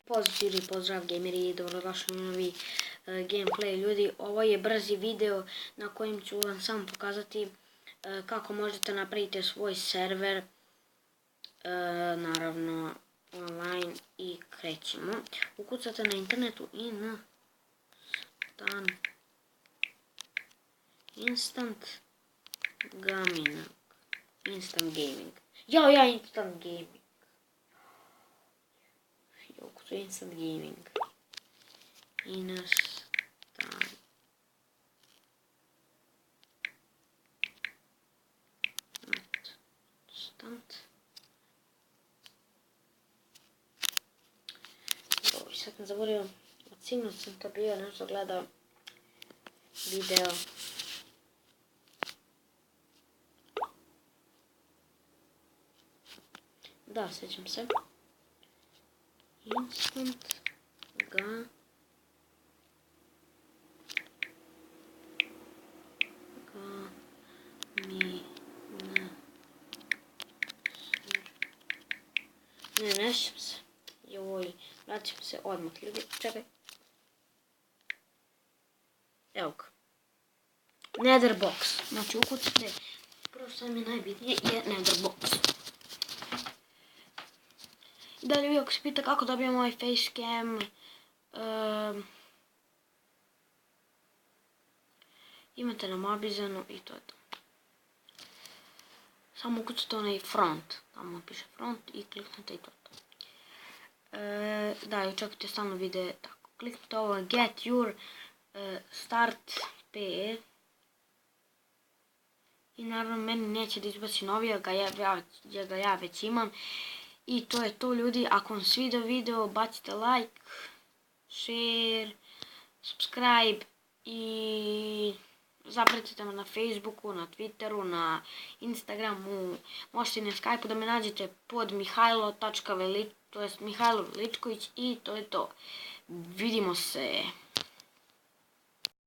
Pozdrav gameri, dobrodošli u novi gameplay ljudi. Ovo je brzi video na kojem ću vam samo pokazati kako možete napraviti svoj server, naravno online, i krećemo. Ukucate na internetu i na Instant Gaming. Instant Gaming. Instant Gaming. Instant Gaming. Sad sam zaboravio, od sinoć sam to bio nešto gledao video. Da, sjećam se. Instant Gaming. Ne sjećam se. Joj, vraćam se odmah ljudi, čekaj. Evo ga. Netherbox. Znači ukucate, prvo što mi je najbitnije je Netherbox. I dalje vi ako se pita kako dobijem ovaj facecam, imate na Mobizenu i to je to. Samo ukucate onaj front, tamo piše front i kliknete i to je to. Da, i čekajte, stalno vide tako. Kliknite ovo get your start PE. I naravno meni neće da izbaci novi, jer ga ja već imam. I to je to ljudi, ako vam svidio video bacite like, share, subscribe i zapratite me na Facebooku, na Twitteru, na Instagramu, možete i na Skypeu da me nađete pod Mihajlo Veličković i to je to. Vidimo se.